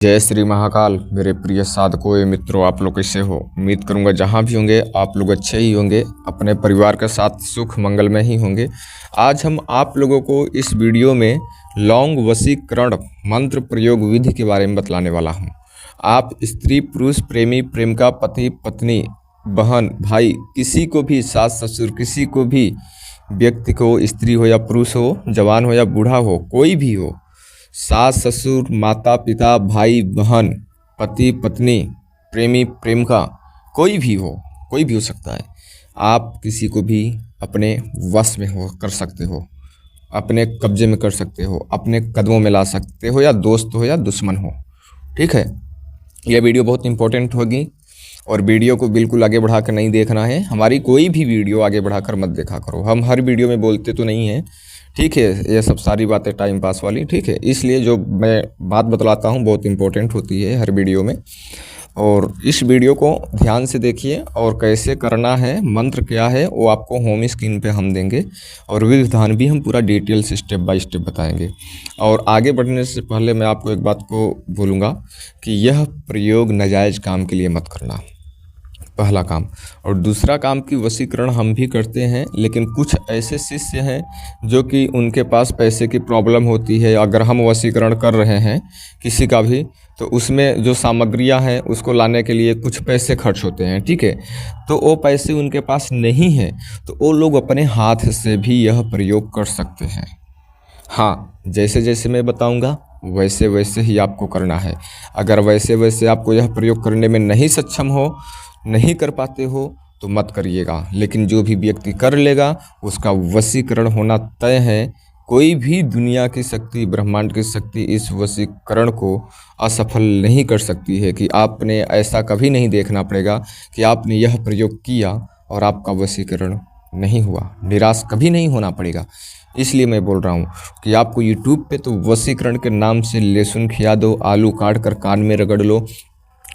जय श्री महाकाल। मेरे प्रिय साधकों एवं मित्रों, आप लोग कैसे हो? उम्मीद करूंगा जहां भी होंगे आप लोग अच्छे ही होंगे, अपने परिवार के साथ सुख मंगल में ही होंगे। आज हम आप लोगों को इस वीडियो में लौंग वशीकरण मंत्र प्रयोग विधि के बारे में बतलाने वाला हूं। आप स्त्री पुरुष, प्रेमी प्रेमिका, पति पत्नी, बहन भाई, किसी को भी, सास ससुर, किसी को भी व्यक्ति को, स्त्री हो या पुरुष हो, जवान हो या बूढ़ा हो, कोई भी हो, सास ससुर, माता पिता, भाई बहन, पति पत्नी, प्रेमी प्रेमिका, कोई भी हो सकता है। आप किसी को भी अपने वश में कर सकते हो, अपने कब्जे में कर सकते हो, अपने कदमों में ला सकते हो, या दोस्त हो या दुश्मन हो। ठीक है, यह वीडियो बहुत इंपॉर्टेंट होगी और वीडियो को बिल्कुल आगे बढ़ा कर नहीं देखना है। हमारी कोई भी वीडियो आगे बढ़ाकर मत देखा करो। हम हर वीडियो में बोलते तो नहीं हैं, ठीक है, ये सब सारी बातें टाइम पास वाली, ठीक है। इसलिए जो मैं बात बतलाता हूँ बहुत इंपॉर्टेंट होती है हर वीडियो में। और इस वीडियो को ध्यान से देखिए और कैसे करना है, मंत्र क्या है, वो आपको होम स्क्रीन पे हम देंगे और विधि विधान भी हम पूरा डिटेल से स्टेप बाय स्टेप बताएंगे। और आगे बढ़ने से पहले मैं आपको एक बात को बोलूँगा कि यह प्रयोग नाजायज़ काम के लिए मत करना, पहला काम। और दूसरा काम की वशीकरण हम भी करते हैं, लेकिन कुछ ऐसे शिष्य हैं जो कि उनके पास पैसे की प्रॉब्लम होती है। अगर हम वशीकरण कर रहे हैं किसी का भी, तो उसमें जो सामग्रियां हैं उसको लाने के लिए कुछ पैसे खर्च होते हैं, ठीक है। तो वो पैसे उनके पास नहीं है, तो वो लोग अपने हाथ से भी यह प्रयोग कर सकते हैं। हाँ, जैसे जैसे मैं बताऊंगा वैसे वैसे ही आपको करना है। अगर वैसे वैसे आपको यह प्रयोग करने में नहीं सक्षम हो, नहीं कर पाते हो, तो मत करिएगा। लेकिन जो भी व्यक्ति कर लेगा उसका वशीकरण होना तय है। कोई भी दुनिया की शक्ति, ब्रह्मांड की शक्ति इस वशीकरण को असफल नहीं कर सकती है। कि आपने ऐसा कभी नहीं देखना पड़ेगा कि आपने यह प्रयोग किया और आपका वशीकरण नहीं हुआ। निराश कभी नहीं होना पड़ेगा। इसलिए मैं बोल रहा हूँ कि आपको यूट्यूब पे तो वशीकरण के नाम से लहसुन खिया दो, आलू काट कर कान में रगड़ लो,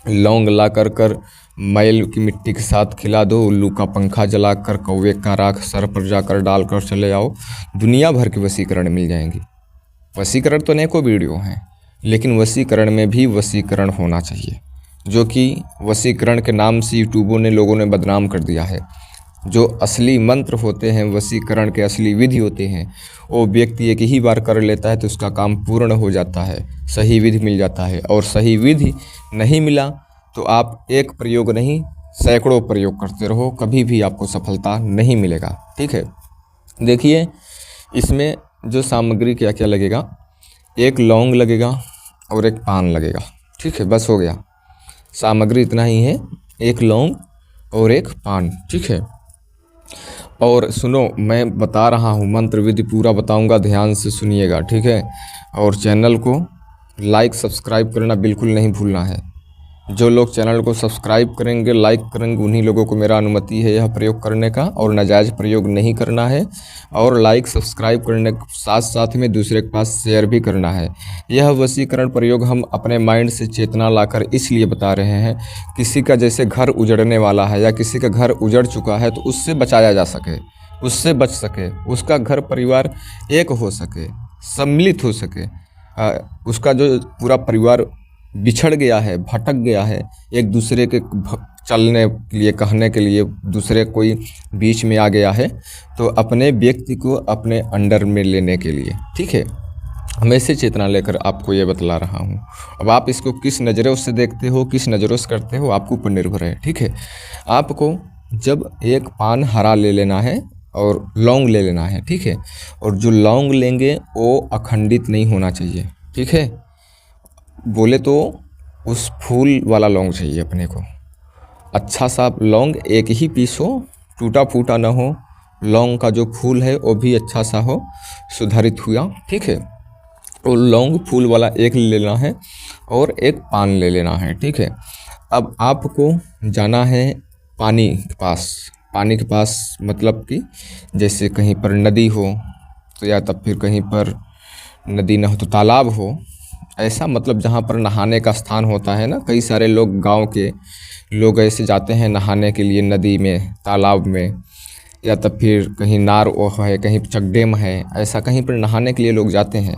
लौंग ला कर मैल की मिट्टी के साथ खिला दो, उल्लू का पंखा जलाकर, कौवे का राख सर पर जाकर डालकर चले आओ, दुनिया भर के वशीकरण मिल जाएंगी। वशीकरण तो अनेकों वीडियो हैं, लेकिन वशीकरण में भी वशीकरण होना चाहिए, जो कि वशीकरण के नाम से यूट्यूबों ने, लोगों ने बदनाम कर दिया है। जो असली मंत्र होते हैं, वशीकरण के असली विधि होते हैं, वो व्यक्ति एक ही बार कर लेता है तो उसका काम पूर्ण हो जाता है, सही विधि मिल जाता है। और सही विधि नहीं मिला तो आप एक प्रयोग नहीं, सैकड़ों प्रयोग करते रहो, कभी भी आपको सफलता नहीं मिलेगा, ठीक है। देखिए, इसमें जो सामग्री क्या क्या लगेगा, एक लौंग लगेगा और एक पान लगेगा, ठीक है, बस हो गया। सामग्री इतना ही है, एक लौंग और एक पान, ठीक है। और सुनो, मैं बता रहा हूँ, मंत्र विधि पूरा बताऊँगा, ध्यान से सुनिएगा, ठीक है। और चैनल को लाइक सब्सक्राइब करना बिल्कुल नहीं भूलना है। जो लोग चैनल को सब्सक्राइब करेंगे, लाइक करेंगे, उन्हीं लोगों को मेरा अनुमति है यह प्रयोग करने का। और नाजायज़ प्रयोग नहीं करना है। और लाइक सब्सक्राइब करने के साथ साथ में दूसरे के पास शेयर भी करना है। यह वशीकरण प्रयोग हम अपने माइंड से चेतना लाकर इसलिए बता रहे हैं, किसी का जैसे घर उजड़ने वाला है या किसी का घर उजड़ चुका है तो उससे बचाया जा सके, उससे बच सके, उसका घर परिवार एक हो सके, सम्मिलित हो सके। उसका जो पूरा परिवार बिछड़ गया है, भटक गया है, एक दूसरे के चलने के लिए, कहने के लिए दूसरे कोई बीच में आ गया है, तो अपने व्यक्ति को अपने अंडर में लेने के लिए, ठीक है, हम ऐसे चेतना लेकर आपको ये बतला रहा हूँ। अब आप इसको किस नज़रों से देखते हो, किस नज़रों से करते हो, आपके ऊपर निर्भर है, ठीक है। आपको जब एक पान हरा ले लेना है और लौंग ले लेना है, ठीक है। और जो लौंग लेंगे वो अखंडित नहीं होना चाहिए, ठीक है। बोले तो उस फूल वाला लौंग चाहिए अपने को, अच्छा सा लौंग, एक ही पीस हो, टूटा फूटा ना हो। लौंग का जो फूल है वो भी अच्छा सा हो, सुधारित हुआ, ठीक है। और लौंग फूल वाला एक ले लेना है और एक पान ले लेना है, ठीक है। अब आपको जाना है पानी के पास। पानी के पास मतलब कि जैसे कहीं पर नदी हो तो, या तब फिर कहीं पर नदी ना हो तो तालाब हो, ऐसा मतलब जहाँ पर नहाने का स्थान होता है ना। कई सारे लोग, गांव के लोग ऐसे जाते हैं नहाने के लिए नदी में, तालाब में, या तब फिर कहीं नार है, कहीं चकडेम है, ऐसा कहीं पर नहाने के लिए लोग जाते हैं।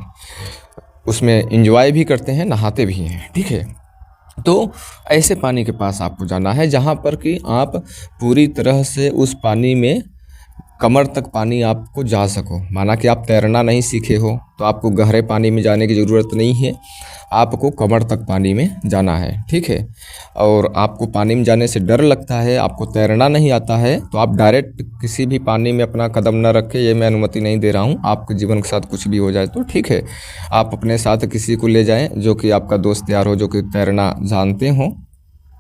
उसमें एंजॉय भी करते हैं, नहाते भी हैं, ठीक है। तो ऐसे पानी के पास आपको जाना है जहाँ पर कि आप पूरी तरह से उस पानी में कमर तक पानी आपको जा सको। माना कि आप तैरना नहीं सीखे हो तो आपको गहरे पानी में जाने की ज़रूरत नहीं है, आपको कमर तक पानी में जाना है, ठीक है। और आपको पानी में जाने से डर लगता है, आपको तैरना नहीं आता है, तो आप डायरेक्ट किसी भी पानी में अपना कदम न रखें, ये मैं अनुमति नहीं दे रहा हूँ। आपके जीवन के साथ कुछ भी हो जाए तो ठीक है, आप अपने साथ किसी को ले जाएं जो कि आपका दोस्त यार हो, जो कि तैरना जानते हो।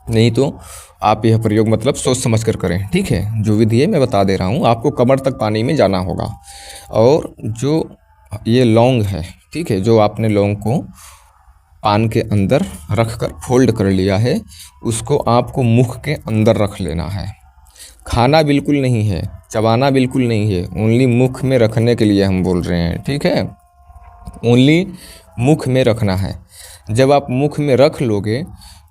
नहीं तो आप यह प्रयोग मतलब सोच समझ कर करें, ठीक है। जो विधि है मैं बता दे रहा हूँ, आपको कमर तक पानी में जाना होगा। और जो ये लौंग है, ठीक है, जो आपने लौंग को पान के अंदर रख कर फोल्ड कर लिया है, उसको आपको मुख के अंदर रख लेना है। खाना बिल्कुल नहीं है, चबाना बिल्कुल नहीं है, ओनली मुख में रखने के लिए हम बोल रहे हैं, ठीक है। ओनली मुख में रखना है। जब आप मुख में रख लोगे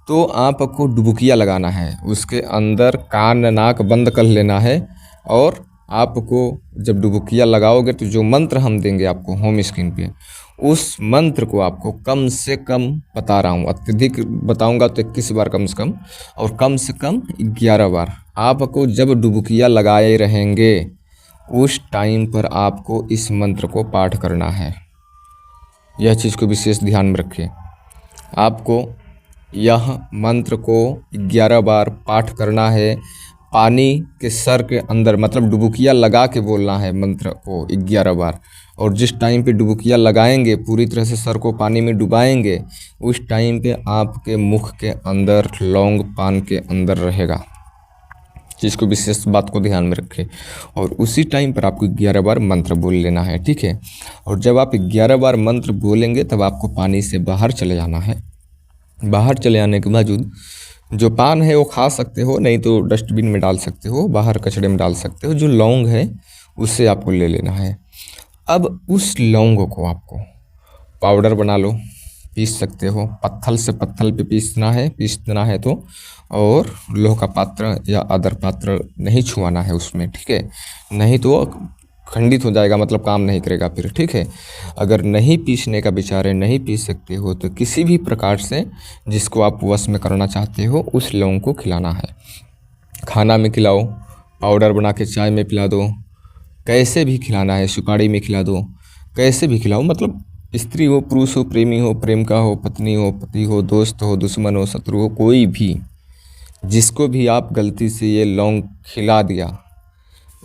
तो आपको डुबकिया लगाना है, उसके अंदर कान नाक बंद कर लेना है। और आपको जब डुबकिया लगाओगे तो जो मंत्र हम देंगे आपको होम स्क्रीन पे, उस मंत्र को आपको कम से कम, बता रहा हूँ अत्यधिक बताऊँगा तो 21 बार कम से कम 11 बार आपको जब डुबकिया लगाए रहेंगे उस टाइम पर आपको इस मंत्र को पाठ करना है। यह चीज़ को विशेष ध्यान में रखें। आपको यह मंत्र को 11 बार पाठ करना है, पानी के सर के अंदर, मतलब डुबकिया लगा के बोलना है मंत्र को 11 बार। और जिस टाइम पे डुबकिया लगाएंगे, पूरी तरह से सर को पानी में डुबाएंगे, उस टाइम पे आपके मुख के अंदर लौंग पान के अंदर रहेगा। जिसको विशेष बात को ध्यान में रखें। और उसी टाइम पर आपको 11 बार मंत्र बोल लेना है, ठीक है। और जब आप 11 बार मंत्र बोलेंगे तब आपको पानी से बाहर चले जाना है। बाहर चले आने के बावजूद जो पान है वो खा सकते हो, नहीं तो डस्टबिन में डाल सकते हो, बाहर कचड़े में डाल सकते हो। जो लौंग है उससे आपको ले लेना है। अब उस लौंग को आपको पाउडर बना लो, पीस सकते हो, पत्थल से पत्थल पे पीसना है तो। और लोह का पात्र या अदर पात्र नहीं छुआना है उसमें, ठीक है, नहीं तो खंडित हो जाएगा, मतलब काम नहीं करेगा फिर, ठीक है। अगर नहीं पीसने का विचार है, नहीं पीस सकते हो, तो किसी भी प्रकार से जिसको आप वश में करना चाहते हो उस लौंग को खिलाना है। खाना में खिलाओ, पाउडर बना के चाय में पिला दो, कैसे भी खिलाना है, सुपारी में खिला दो, कैसे भी खिलाओ। मतलब स्त्री हो, पुरुष हो, प्रेमी हो, प्रेम का हो, पत्नी हो, पति हो, दोस्त हो, दुश्मन हो, शत्रु हो, कोई भी, जिसको भी आप गलती से ये लौंग खिला दिया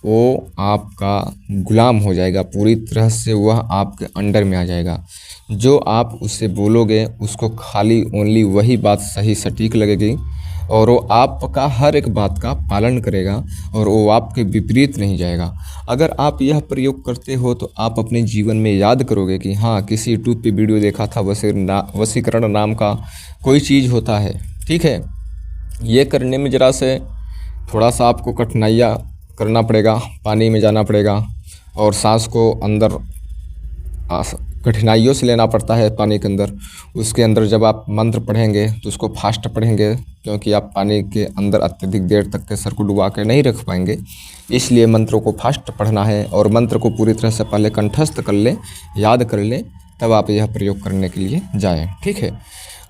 वो आपका गुलाम हो जाएगा, पूरी तरह से वह आपके अंडर में आ जाएगा। जो आप उससे बोलोगे उसको खाली ओनली वही बात सही सटीक लगेगी और वो आपका हर एक बात का पालन करेगा और वो आपके विपरीत नहीं जाएगा। अगर आप यह प्रयोग करते हो तो आप अपने जीवन में याद करोगे कि हाँ, किसी यूट्यूब पे वीडियो देखा था, वशीकरण नाम का कोई चीज़ होता है, ठीक है। ये करने में ज़रा से थोड़ा सा आपको कठिनाइयाँ करना पड़ेगा, पानी में जाना पड़ेगा और सांस को अंदर कठिनाइयों से लेना पड़ता है पानी के अंदर। उसके अंदर जब आप मंत्र पढ़ेंगे तो उसको फास्ट पढ़ेंगे, क्योंकि आप पानी के अंदर अत्यधिक देर तक के सर को डुबा के नहीं रख पाएंगे, इसलिए मंत्रों को फास्ट पढ़ना है। और मंत्र को पूरी तरह से पहले कंठस्थ कर लें, याद कर लें, तब आप यह प्रयोग करने के लिए जाएँ, ठीक है।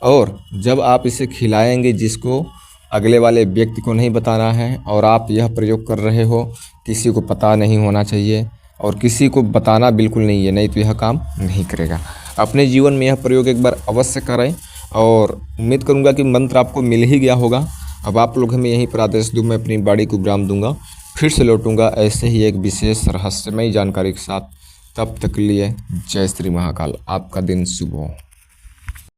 और जब आप इसे खिलाएँगे, जिसको अगले वाले व्यक्ति को नहीं बताना है, और आप यह प्रयोग कर रहे हो, किसी को पता नहीं होना चाहिए और किसी को बताना बिल्कुल नहीं है, नहीं तो यह काम नहीं करेगा। अपने जीवन में यह प्रयोग एक बार अवश्य करें और उम्मीद करूंगा कि मंत्र आपको मिल ही गया होगा। अब आप लोग हमें यहीं पर आदेश दूँ, मैं अपनी बाड़ी को विराम दूंगा, फिर से लौटूंगा ऐसे ही एक विशेष रहस्यमय जानकारी के साथ। तब तक के लिए जय श्री महाकाल, आपका दिन शुभ हो।